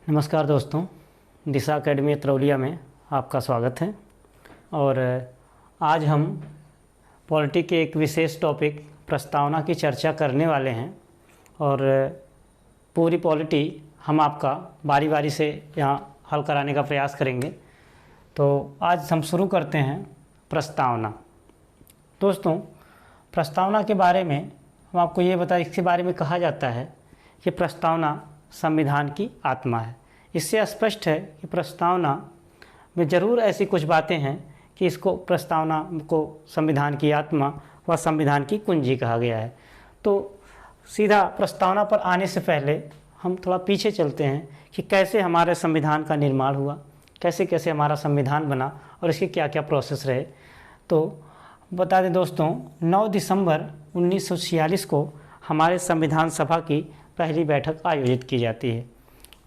नमस्कार दोस्तों, दिशा एकेडमी तरौलिया में आपका स्वागत है। और आज हम पॉलिटी के एक विशेष टॉपिक प्रस्तावना की चर्चा करने वाले हैं। और पूरी पॉलिटी हम आपका बारी बारी से यहाँ हल कराने का प्रयास करेंगे। तो आज हम शुरू करते हैं प्रस्तावना। दोस्तों, प्रस्तावना के बारे में हम आपको ये बताएं, इसके बारे में कहा जाता है कि प्रस्तावना संविधान की आत्मा है। इससे स्पष्ट है कि प्रस्तावना में ज़रूर ऐसी कुछ बातें हैं कि इसको प्रस्तावना को संविधान की आत्मा व संविधान की कुंजी कहा गया है। तो सीधा प्रस्तावना पर आने से पहले हम थोड़ा पीछे चलते हैं कि कैसे हमारे संविधान का निर्माण हुआ, कैसे कैसे हमारा संविधान बना और इसके क्या क्या प्रोसेस रहे। तो बता दें दोस्तों, 9 दिसंबर 1946 को हमारे संविधान सभा की पहली बैठक आयोजित की जाती है।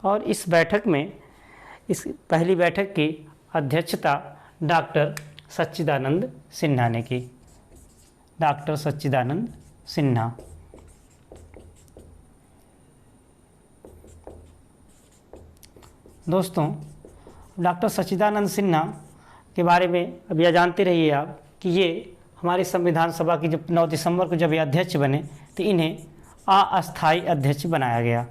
और इस पहली बैठक की अध्यक्षता डॉक्टर सच्चिदानंद सिन्हा ने की। डॉक्टर सच्चिदानंद सिन्हा। दोस्तों, डॉक्टर सच्चिदानंद सिन्हा के बारे में अब यह जानते रहिए आप कि ये हमारी संविधान सभा की जब 9 दिसंबर को जब ये अध्यक्ष बने तो इन्हें अस्थायी अध्यक्ष बनाया गया।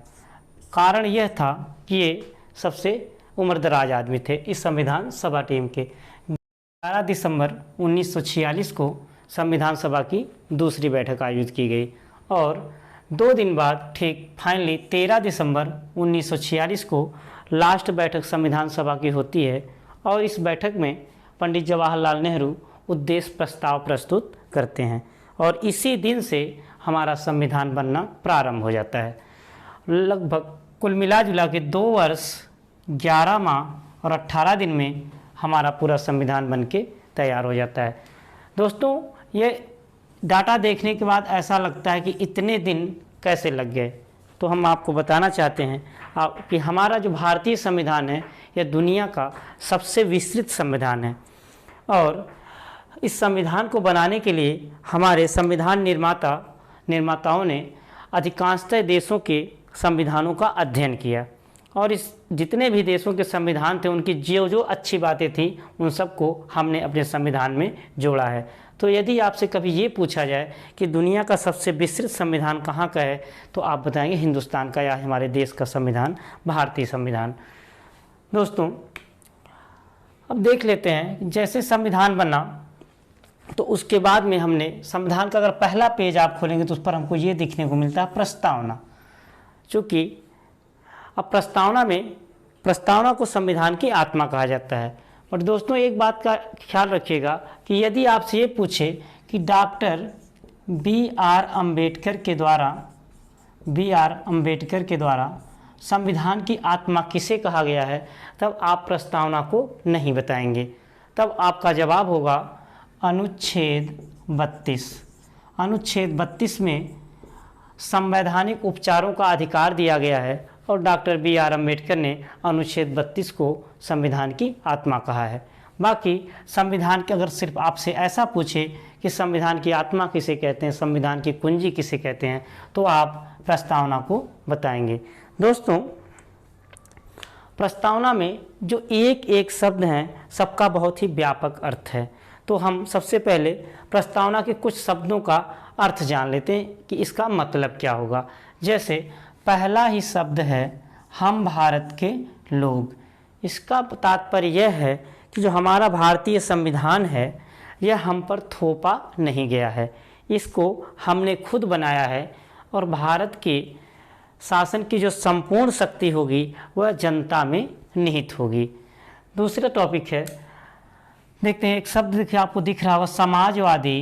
कारण यह था कि ये सबसे उम्रदराज आदमी थे इस संविधान सभा टीम के। 11 दिसंबर 1946 को संविधान सभा की दूसरी बैठक आयोजित की गई और 2 दिन बाद ठीक फाइनली 13 दिसंबर 1946 को लास्ट बैठक संविधान सभा की होती है। और इस बैठक में पंडित जवाहरलाल नेहरू उद्देश्य प्रस्ताव प्रस्तुत करते हैं और इसी दिन से हमारा संविधान बनना प्रारंभ हो जाता है। लगभग कुल मिला जुला के 2 वर्ष 11 माह और 18 दिन में हमारा पूरा संविधान बन के तैयार हो जाता है। दोस्तों, ये डाटा देखने के बाद ऐसा लगता है कि इतने दिन कैसे लग गए। तो हम आपको बताना चाहते हैं कि हमारा जो भारतीय संविधान है यह दुनिया का सबसे विस्तृत संविधान है। और इस संविधान को बनाने के लिए हमारे संविधान निर्माताओं ने अधिकांशतः देशों के संविधानों का अध्ययन किया और इस जितने भी देशों के संविधान थे उनकी जो जो अच्छी बातें थी उन सबको हमने अपने संविधान में जोड़ा है। तो यदि आपसे कभी ये पूछा जाए कि दुनिया का सबसे विस्तृत संविधान कहाँ का है तो आप बताएंगे हिंदुस्तान का या हमारे देश का संविधान, भारतीय संविधान। दोस्तों, अब देख लेते हैं जैसे संविधान बना तो उसके बाद में हमने संविधान का अगर पहला पेज आप खोलेंगे तो उस पर हमको ये देखने को मिलता है प्रस्तावना। चूँकि अब प्रस्तावना को संविधान की आत्मा कहा जाता है। बट दोस्तों, एक बात का ख्याल रखिएगा कि यदि आपसे ये पूछे कि डॉक्टर बी.आर. अम्बेडकर के द्वारा संविधान की आत्मा किसे कहा गया है, तब आप प्रस्तावना को नहीं बताएंगे। तब आपका जवाब होगा अनुच्छेद 32। अनुच्छेद 32 में संवैधानिक उपचारों का अधिकार दिया गया है और डॉक्टर बी.आर. अम्बेडकर ने अनुच्छेद 32 को संविधान की आत्मा कहा है। बाकी संविधान के अगर सिर्फ आपसे ऐसा पूछे कि संविधान की आत्मा किसे कहते हैं, संविधान की कुंजी किसे कहते हैं, तो आप प्रस्तावना को बताएंगे। दोस्तों, प्रस्तावना में जो एक एक शब्द हैं सबका बहुत ही व्यापक अर्थ है। तो हम सबसे पहले प्रस्तावना के कुछ शब्दों का अर्थ जान लेते हैं कि इसका मतलब क्या होगा। जैसे पहला ही शब्द है हम भारत के लोग। इसका तात्पर्य यह है कि जो हमारा भारतीय संविधान है यह हम पर थोपा नहीं गया है, इसको हमने खुद बनाया है और भारत के शासन की जो संपूर्ण शक्ति होगी वह जनता में निहित होगी। दूसरा टॉपिक है, देखते हैं, एक शब्द देखिए आपको दिख रहा होगा, समाजवादी,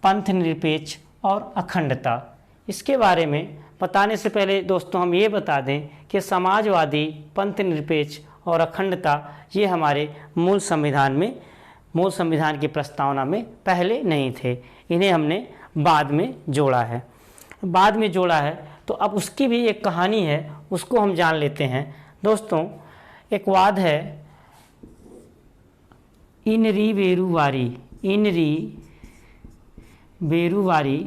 पंथ निरपेक्ष और अखंडता। इसके बारे में बताने से पहले दोस्तों हम ये बता दें कि समाजवादी, पंथ निरपेक्ष और अखंडता ये हमारे मूल संविधान की प्रस्तावना में पहले नहीं थे। इन्हें हमने बाद में जोड़ा है। तो अब उसकी भी एक कहानी है, उसको हम जान लेते हैं। दोस्तों, एक वाद है इनरी बेरुवारी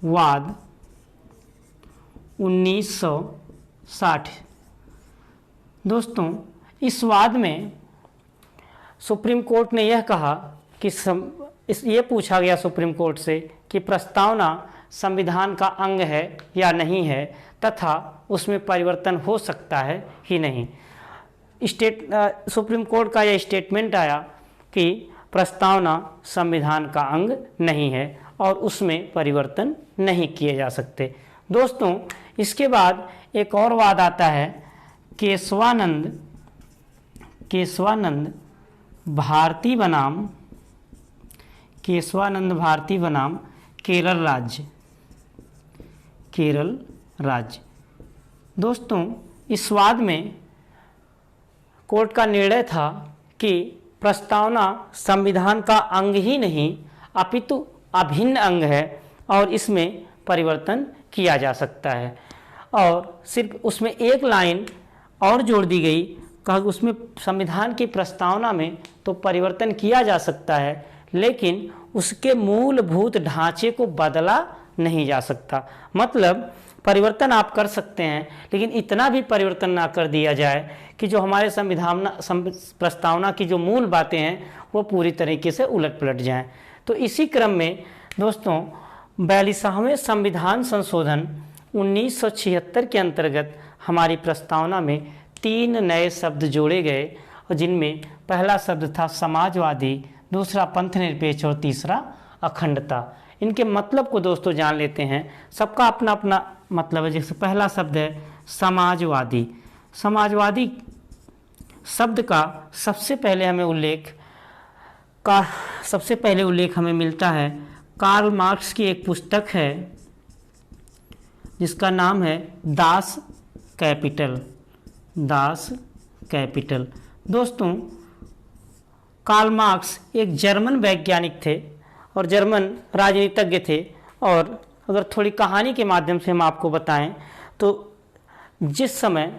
वाद 1900 60। दोस्तों, इस वाद में सुप्रीम कोर्ट ने यह कहा कि ये पूछा गया सुप्रीम कोर्ट से कि प्रस्तावना संविधान का अंग है या नहीं है, तथा उसमें परिवर्तन हो सकता है कि नहीं। सुप्रीम कोर्ट का यह स्टेटमेंट आया कि प्रस्तावना संविधान का अंग नहीं है और उसमें परिवर्तन नहीं किए जा सकते। दोस्तों, इसके बाद एक और वाद आता है केशवानंद भारती बनाम केरल राज्य। दोस्तों, इस वाद में कोर्ट का निर्णय था कि प्रस्तावना संविधान का अंग ही नहीं अपितु अभिन्न अंग है और इसमें परिवर्तन किया जा सकता है। और सिर्फ उसमें एक लाइन और जोड़ दी गई, कहा उसमें संविधान की प्रस्तावना में तो परिवर्तन किया जा सकता है, लेकिन उसके मूलभूत ढांचे को बदला नहीं जा सकता। मतलब परिवर्तन आप कर सकते हैं, लेकिन इतना भी परिवर्तन ना कर दिया जाए कि जो हमारे प्रस्तावना की जो मूल बातें हैं वो पूरी तरीके से उलट पलट जाएं। तो इसी क्रम में दोस्तों 42वें संविधान संशोधन 1976 के अंतर्गत हमारी प्रस्तावना में 3 नए शब्द जोड़े गए, और जिनमें पहला शब्द था समाजवादी, दूसरा पंथनिरपेक्ष और तीसरा अखंडता। इनके मतलब को दोस्तों जान लेते हैं, सबका अपना अपना मतलब है। जैसे पहला शब्द है समाजवादी। समाजवादी शब्द का सबसे पहले उल्लेख हमें मिलता है कार्ल मार्क्स की एक पुस्तक है जिसका नाम है दास कैपिटल। दोस्तों, कार्ल मार्क्स एक जर्मन वैज्ञानिक थे और जर्मन राजनीतिज्ञ थे। और अगर थोड़ी कहानी के माध्यम से हम आपको बताएं तो जिस समय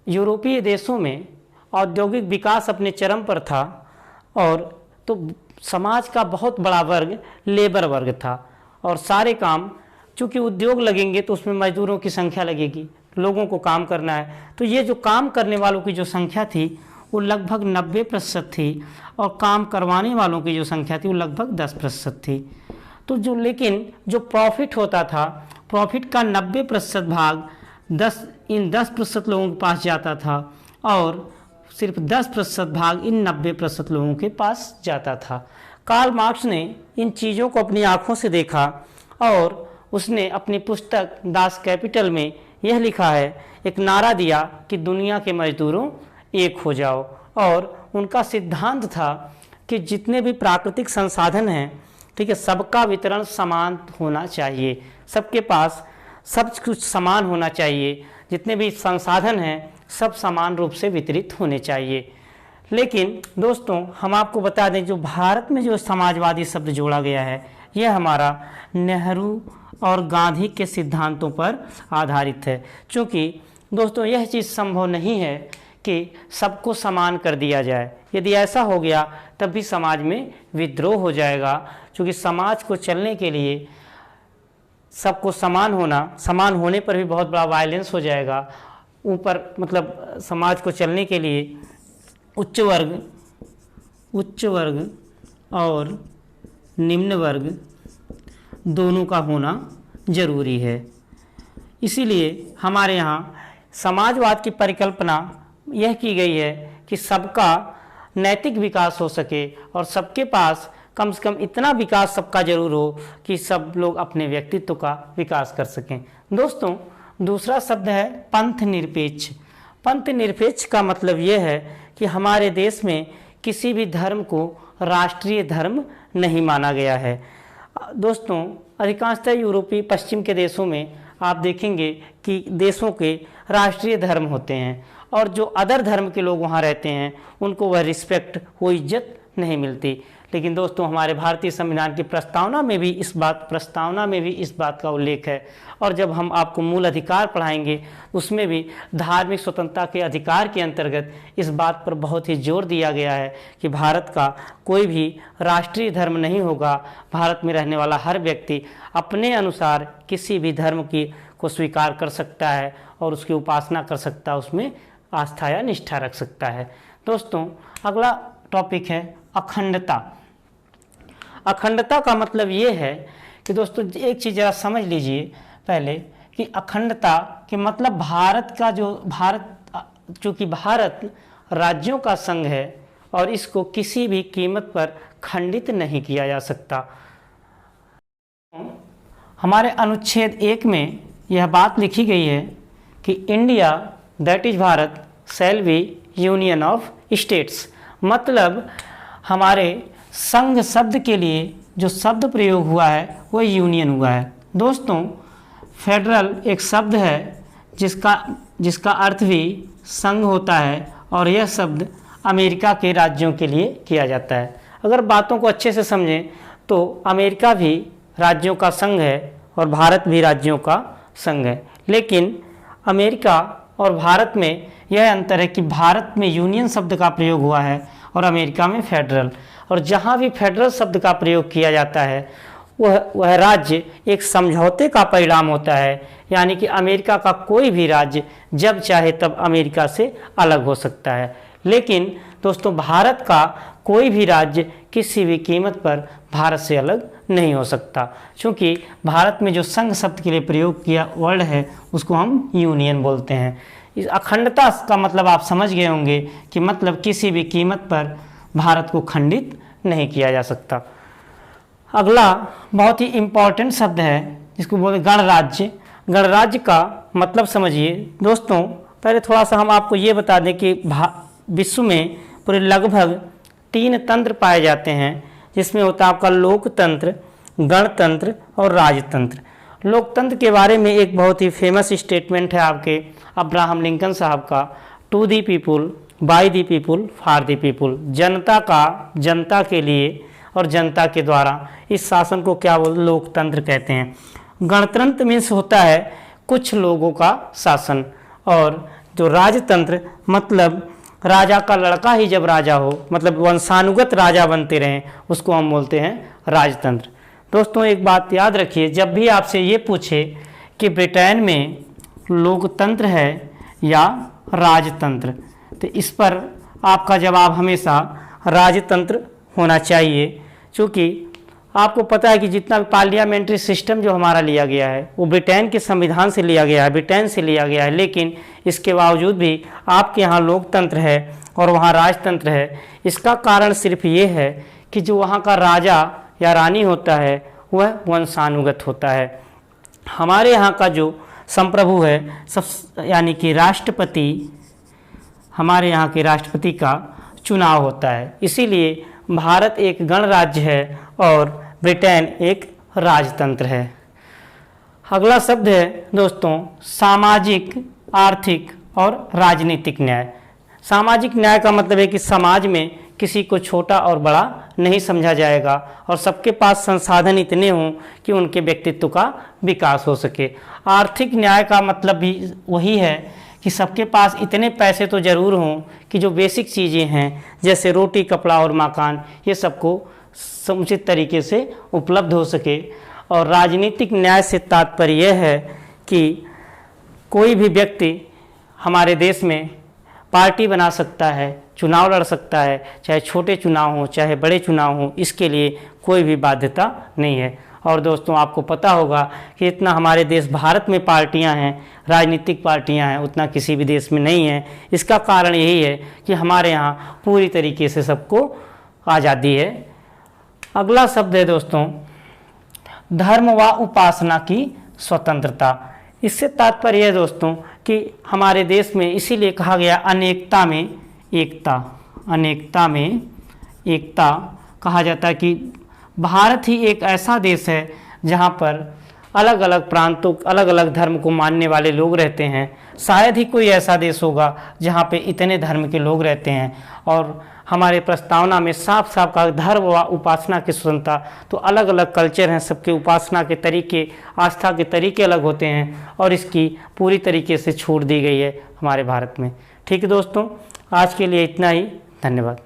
यूरोपीय देशों में औद्योगिक विकास अपने चरम पर था, और तो समाज का बहुत बड़ा वर्ग लेबर वर्ग था, और सारे काम चूँकि उद्योग लगेंगे तो उसमें मजदूरों की संख्या लगेगी, लोगों को काम करना है। तो ये जो काम करने वालों की जो संख्या थी वो लगभग 90% थी, और काम करवाने वालों की जो संख्या थी वो लगभग 10% थी। तो लेकिन जो प्रॉफिट होता था, प्रॉफिट का 90% भाग 10% लोगों के पास जाता था, और सिर्फ 10% भाग इन 90% लोगों के पास जाता था। कार्ल मार्क्स ने इन चीज़ों को अपनी आंखों से देखा, और उसने अपनी पुस्तक दास कैपिटल में यह लिखा है, एक नारा दिया कि दुनिया के मजदूरों एक हो जाओ। और उनका सिद्धांत था कि जितने भी प्राकृतिक संसाधन हैं, ठीक है, सबका वितरण समान होना चाहिए, सबके पास सब कुछ समान होना चाहिए, जितने भी संसाधन हैं सब समान रूप से वितरित होने चाहिए। लेकिन दोस्तों, हम आपको बता दें, जो भारत में जो समाजवादी शब्द जोड़ा गया है, यह हमारा नेहरू और गांधी के सिद्धांतों पर आधारित है। क्योंकि दोस्तों यह चीज़ संभव नहीं है कि सबको समान कर दिया जाए। यदि ऐसा हो गया तब भी समाज में विद्रोह हो जाएगा, क्योंकि समाज को चलने के लिए सबको समान होने पर भी बहुत बड़ा वायलेंस हो जाएगा। ऊपर मतलब समाज को चलने के लिए उच्च वर्ग और निम्न वर्ग दोनों का होना जरूरी है। इसीलिए हमारे यहाँ समाजवाद की परिकल्पना यह की गई है कि सबका नैतिक विकास हो सके और सबके पास कम से कम इतना विकास सबका जरूर हो कि सब लोग अपने व्यक्तित्व का विकास कर सकें। दोस्तों, दूसरा शब्द है पंथ निरपेक्ष। पंथ निरपेक्ष का मतलब यह है कि हमारे देश में किसी भी धर्म को राष्ट्रीय धर्म नहीं माना गया है। दोस्तों, अधिकांशतः यूरोपीय पश्चिम के देशों में आप देखेंगे कि देशों के राष्ट्रीय धर्म होते हैं, और जो अदर धर्म के लोग वहाँ रहते हैं उनको वह रिस्पेक्ट, वो इज्जत नहीं मिलती। लेकिन दोस्तों हमारे भारतीय संविधान की प्रस्तावना में भी इस बात का उल्लेख है। और जब हम आपको मूल अधिकार पढ़ाएंगे उसमें भी धार्मिक स्वतंत्रता के अधिकार के अंतर्गत इस बात पर बहुत ही जोर दिया गया है कि भारत का कोई भी राष्ट्रीय धर्म नहीं होगा। भारत में रहने वाला हर व्यक्ति अपने अनुसार किसी भी धर्म को स्वीकार कर सकता है और उसकी उपासना कर सकता है, उसमें आस्था या निष्ठा रख सकता है। दोस्तों अगला टॉपिक है अखंडता। अखंडता का मतलब ये है कि दोस्तों एक चीज़ ज़रा समझ लीजिए पहले कि अखंडता के मतलब चूँकि भारत राज्यों का संघ है और इसको किसी भी कीमत पर खंडित नहीं किया जा सकता। हमारे अनुच्छेद 1 में यह बात लिखी गई है कि India that is Bharat shall be union of states, मतलब हमारे संघ शब्द के लिए जो शब्द प्रयोग हुआ है वह यूनियन हुआ है। दोस्तों फेडरल एक शब्द है जिसका अर्थ भी संघ होता है और यह शब्द अमेरिका के राज्यों के लिए किया जाता है। अगर बातों को अच्छे से समझें तो अमेरिका भी राज्यों का संघ है और भारत भी राज्यों का संघ है, लेकिन अमेरिका और भारत में यह अंतर है कि भारत में यूनियन शब्द का प्रयोग हुआ है और अमेरिका में फेडरल। और जहाँ भी फेडरल शब्द का प्रयोग किया जाता है वह राज्य एक समझौते का परिणाम होता है, यानी कि अमेरिका का कोई भी राज्य जब चाहे तब अमेरिका से अलग हो सकता है। लेकिन दोस्तों भारत का कोई भी राज्य किसी भी कीमत पर भारत से अलग नहीं हो सकता, क्योंकि भारत में जो संघ शब्द के लिए प्रयोग किया वर्ड है उसको हम यूनियन बोलते हैं। इस अखंडता का मतलब आप समझ गए होंगे कि मतलब किसी भी कीमत पर भारत को खंडित नहीं किया जा सकता। अगला बहुत ही इम्पॉर्टेंट शब्द है जिसको बोलते गणराज्य। गणराज्य का मतलब समझिए दोस्तों। पहले थोड़ा सा हम आपको ये बता दें कि विश्व में पूरे लगभग 3 तंत्र पाए जाते हैं, जिसमें होता है आपका लोकतंत्र, गणतंत्र और राजतंत्र। लोकतंत्र के बारे में एक बहुत ही फेमस स्टेटमेंट है आपके अब्राहम लिंकन साहब का, to the people, by the people, for the people. जनता का जनता के लिए और जनता के द्वारा, इस शासन को क्या बोलते लोकतंत्र कहते हैं। गणतंत्र मीन्स होता है कुछ लोगों का शासन, और जो राजतंत्र मतलब राजा का लड़का ही जब राजा हो, मतलब वंशानुगत राजा बनते रहें, उसको हम बोलते हैं राजतंत्र। दोस्तों एक बात याद रखिए, जब भी आपसे ये पूछे कि ब्रिटेन में लोकतंत्र है या राजतंत्र, तो इस पर आपका जवाब हमेशा राजतंत्र होना चाहिए, क्योंकि आपको पता है कि जितना भी पार्लियामेंट्री सिस्टम जो हमारा लिया गया है वो ब्रिटेन के संविधान से लिया गया है, ब्रिटेन से लिया गया है, लेकिन इसके बावजूद भी आपके यहाँ लोकतंत्र है और वहाँ राजतंत्र है। इसका कारण सिर्फ ये है कि जो वहाँ का राजा या रानी होता है वह वंशानुगत होता है। हमारे यहाँ का जो संप्रभु है सब यानी कि राष्ट्रपति, हमारे यहाँ के राष्ट्रपति का चुनाव होता है, इसीलिए भारत एक गणराज्य है और ब्रिटेन एक राजतंत्र है। अगला शब्द है दोस्तों सामाजिक, आर्थिक और राजनीतिक न्याय। सामाजिक न्याय का मतलब है कि समाज में किसी को छोटा और बड़ा नहीं समझा जाएगा और सबके पास संसाधन इतने हों कि उनके व्यक्तित्व का विकास हो सके। आर्थिक न्याय का मतलब भी वही है कि सबके पास इतने पैसे तो ज़रूर हों कि जो बेसिक चीज़ें हैं जैसे रोटी, कपड़ा और मकान, ये सबको समुचित तरीके से उपलब्ध हो सके। और राजनीतिक न्याय से तात्पर्य यह है कि कोई भी व्यक्ति हमारे देश में पार्टी बना सकता है, चुनाव लड़ सकता है, चाहे छोटे चुनाव हों चाहे बड़े चुनाव हों, इसके लिए कोई भी बाध्यता नहीं है। और दोस्तों आपको पता होगा कि इतना हमारे देश भारत में पार्टियां हैं, राजनीतिक पार्टियां हैं, उतना किसी भी देश में नहीं है। इसका कारण यही है कि हमारे यहाँ पूरी तरीके से सबको आज़ादी है। अगला शब्द है दोस्तों धर्म व उपासना की स्वतंत्रता। इससे तात्पर्य है दोस्तों कि हमारे देश में इसीलिए कहा गया अनेकता में एकता, अनेकता में एकता कहा जाता है कि भारत ही एक ऐसा देश है जहाँ पर अलग अलग प्रांतों, अलग अलग धर्म को मानने वाले लोग रहते हैं। शायद ही कोई ऐसा देश होगा जहाँ पे इतने धर्म के लोग रहते हैं। और हमारे प्रस्तावना में साफ साफ कहा धर्म व उपासना की स्वतंत्रता। तो अलग अलग कल्चर हैं, सबके उपासना के तरीके, आस्था के तरीके अलग होते हैं और इसकी पूरी तरीके से छूट दी गई है हमारे भारत में। ठीक है दोस्तों, आज के लिए इतना ही। धन्यवाद।